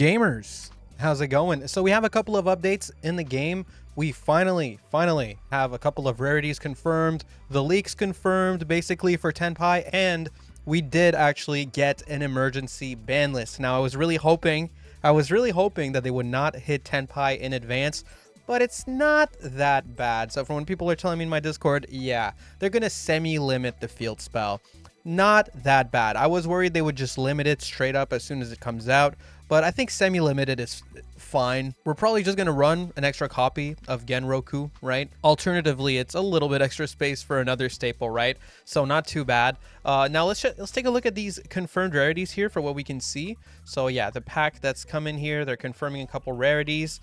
Gamers, how's it going? So we have a couple of updates in the game. We finally have a couple of rarities confirmed, the leaks confirmed basically for TENPAI, and we did actually get an emergency ban list. Now I was really hoping that they would not hit TENPAI in advance, but it's not that bad. So from when people are telling me in my Discord, yeah, they're gonna semi-limit the field spell. Not that bad. I was worried they would just limit it straight up as soon as it comes out, but I think semi-limited is fine. We're probably just going to run an extra copy of Genroku, right? Alternatively, it's a little bit extra space for another staple, right? So not too bad. Now let's take a look at these confirmed rarities here for what we can see. So yeah, the pack that's come in here, they're confirming a couple rarities.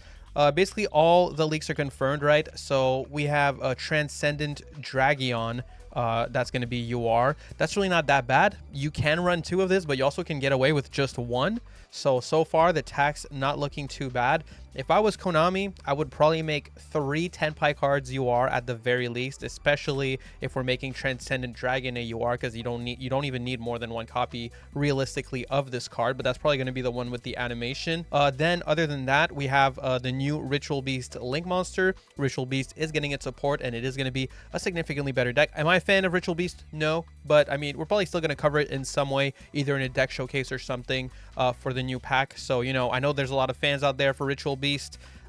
Basically all the leaks are confirmed, right? So we have a Transcendent Dragion. That's going to be UR. That's really not that bad. You can run 2 of this, but you also can get away with just 1. So far the tax not looking too bad. If I was Konami, I would probably make 3 TENPAI cards UR at the very least, especially if we're making Transcendent Dragon a UR, because you don't even need more than 1 copy realistically of this card, but that's probably going to be the one with the animation. Then other than that, we have the new Ritual Beast Link monster. Ritual Beast is getting its support, and it is going to be a significantly better deck. Am I a fan of Ritual Beast? No, but I mean, we're probably still going to cover it in some way, either in a deck showcase or something for the new pack. So, you know, I know there's a lot of fans out there for Ritual Beast.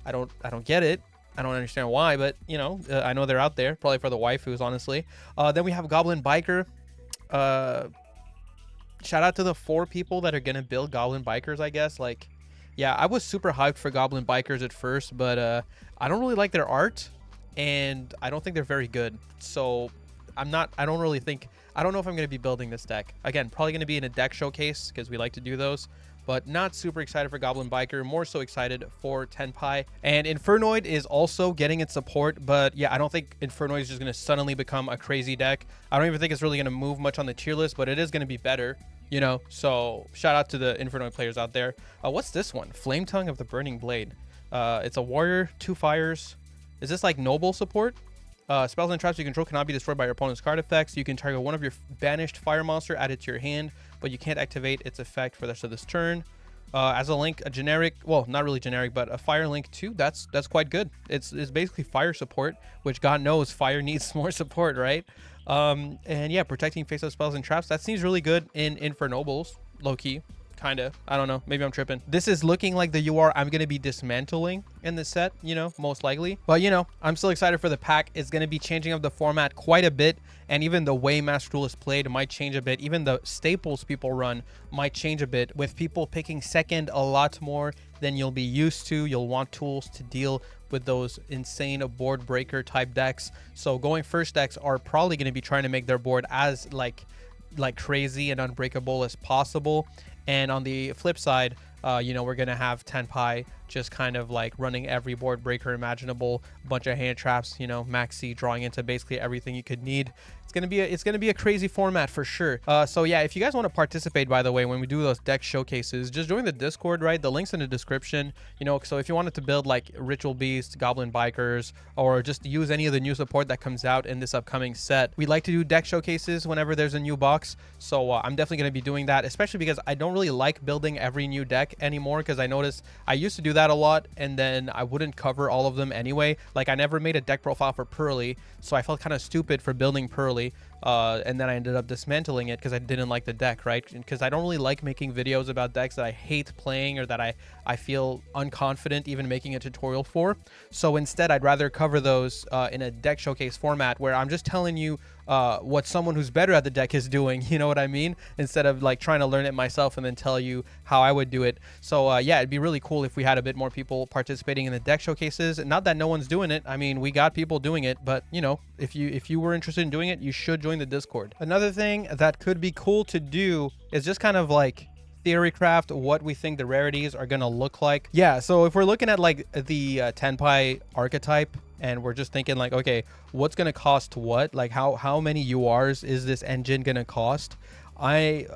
I don't get it. I don't understand why, but you know, I know they're out there, probably for the waifus, honestly. Then we have Goblin Biker. Shout out to the 4 people that are gonna build Goblin Bikers, I guess. Like, yeah, I was super hyped for Goblin Bikers at first, but I don't really like their art, and I don't think they're very good. So I don't know if I'm gonna be building this deck. Again, probably gonna be in a deck showcase because we like to do those, but not super excited for Goblin Biker, more so excited for TENPAI. And Infernoid is also getting its support, but yeah, I don't think Infernoid is just going to suddenly become a crazy deck. I don't even think it's really going to move much on the tier list, but it is going to be better, you know? So shout out to the Infernoid players out there. What's this one? Flame Tongue of the Burning Blade. It's a warrior, 2 fires. Is this like noble support? Spells and traps you control cannot be destroyed by your opponent's card effects. You can target one of your banished fire monster, add it to your hand, but you can't activate its effect for the rest of this turn. As a link, a generic, well, not really generic, but a fire link too. That's quite good. It's basically fire support, which God knows fire needs more support, right? And yeah, protecting face-up spells and traps. That seems really good in Infernobles, low-key. Kind of. I don't know. Maybe I'm tripping. This is looking like the UR I'm going to be dismantling in this set, you know, most likely. But, you know, I'm still excited for the pack. It's going to be changing up the format quite a bit. And even the way Master Duel is played might change a bit. Even the staples people run might change a bit, with people picking second a lot more than you'll be used to. You'll want tools to deal with those insane board breaker type decks. So going first decks are probably going to be trying to make their board as like crazy and unbreakable as possible. And on the flip side, you know, we're going to have TENPAI just kind of like running every board breaker imaginable, bunch of hand traps, you know, maxi drawing into basically everything you could need. It's gonna be a crazy format for sure. So yeah, if you guys want to participate, by the way, when we do those deck showcases, just join the Discord, right? The link's in the description. You know, so if you wanted to build like Ritual Beast, Goblin Bikers, or just use any of the new support that comes out in this upcoming set, we like to do deck showcases whenever there's a new box. So I'm definitely gonna be doing that, especially because I don't really like building every new deck anymore, because I noticed I used to do that a lot, and then I wouldn't cover all of them anyway. Like, I never made a deck profile for Pearly, so I felt kind of stupid for building Pearly. And then I ended up dismantling it because I didn't like the deck, right? Because I don't really like making videos about decks that I hate playing or that I feel unconfident even making a tutorial for. So instead, I'd rather cover those in a deck showcase format where I'm just telling you what someone who's better at the deck is doing, you know what I mean? Instead of like trying to learn it myself and then tell you how I would do it. So yeah, it'd be really cool if we had a bit more people participating in the deck showcases. Not that no one's doing it. I mean, we got people doing it, but you know, if you were interested in doing it, you should join the Discord. Another thing that could be cool to do is just kind of like theory craft what we think the rarities are gonna look like. Yeah, so if we're looking at like the TENPAI archetype, and we're just thinking like, okay, what's gonna cost what? Like how many URs is this engine gonna cost? We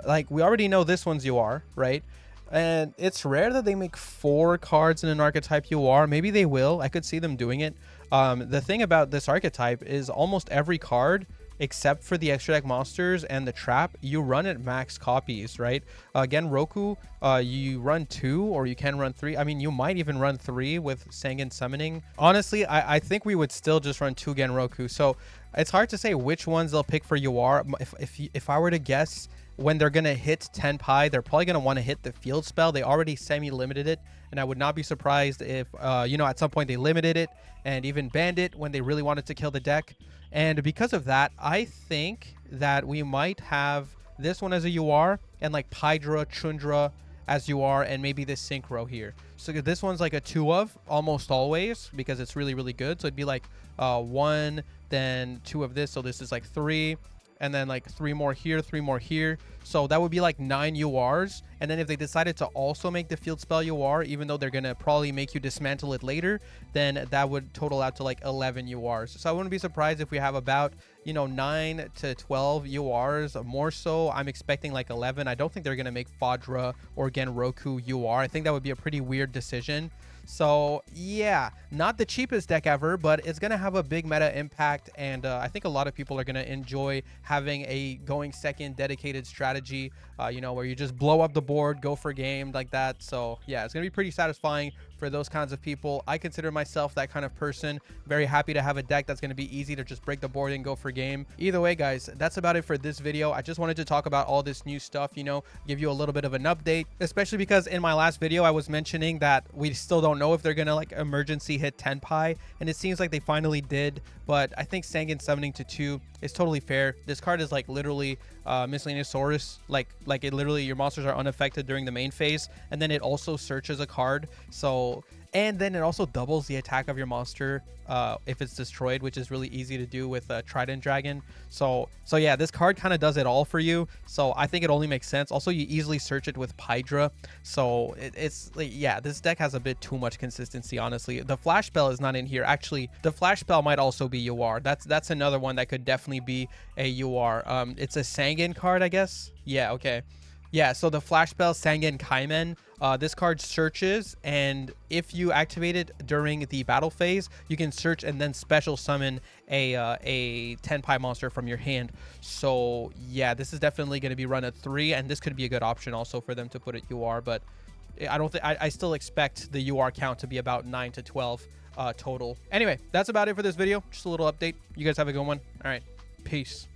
already know this one's UR, right? And it's rare that they make 4 cards in an archetype UR. Maybe they will. I could see them doing it. The thing about this archetype is almost every card except for the extra deck monsters and the trap, you run at max copies, right? Again, Roku, you run 2 or you can run 3. I mean, you might even run 3 with Sangan summoning. Honestly, I think we would still just run 2 Genroku. So it's hard to say which ones they'll pick for UR. If I were to guess, when they're going to hit Tenpai, they're probably going to want to hit the field spell. They already semi-limited it, and I would not be surprised if, you know, at some point they limited it and even banned it when they really wanted to kill the deck. And because of that, I think that we might have this one as a UR and like Pydra, Chundra as UR, and maybe this Synchro here. So this one's like a 2 of almost always because it's really, really good. So it'd be like 1, then 2 of this. So this is like 3. And then like 3 more here, 3 more here. So that would be like 9 URs. And then if they decided to also make the field spell UR, even though they're going to probably make you dismantle it later, then that would total out to like 11 URs. So I wouldn't be surprised if we have about, you know, 9 to 12 URs. More so, I'm expecting like 11. I don't think they're going to make Fadra or Genroku UR. I think that would be a pretty weird decision. So yeah, not the cheapest deck ever, but it's going to have a big meta impact, and I think a lot of people are going to enjoy having a going second dedicated strategy, you know, where you just blow up the board, go for game like that. So yeah, it's going to be pretty satisfying for those kinds of people. I consider myself that kind of person. Very happy to have a deck that's going to be easy to just break the board and go for game. Either way, guys, that's about it for this video. I just wanted to talk about all this new stuff, you know, give you a little bit of an update, especially because in my last video I was mentioning that we still don't know if they're gonna like emergency hit Tenpai, and it seems like they finally did. But I think Sangan summoning to 2 is totally fair. This card is like literally Miscellaneousaurus, like it literally, your monsters are unaffected during the main phase, and then it also searches a card. So, and then it also doubles the attack of your monster if it's destroyed, which is really easy to do with Trident Dragon. So yeah, this card kind of does it all for you. So I think it only makes sense. Also, you easily search it with Pydra. So it's like, yeah, this deck has a bit too much consistency, honestly. The Flash Spell is not in here. Actually, the Flash Spell might also be UR. That's another one that could definitely be a UR. It's a Sangan card, I guess. Yeah, okay. Yeah, so the Flash Spell Sangan Kaimen, this card searches, and if you activate it during the battle phase, you can search and then special summon a Tenpai monster from your hand. So yeah, this is definitely going to be run at 3, and this could be a good option also for them to put it UR, but I don't think I still expect the UR count to be about 9 to 12 total. Anyway, that's about it for this video. Just a little update. You guys have a good one. All right, peace.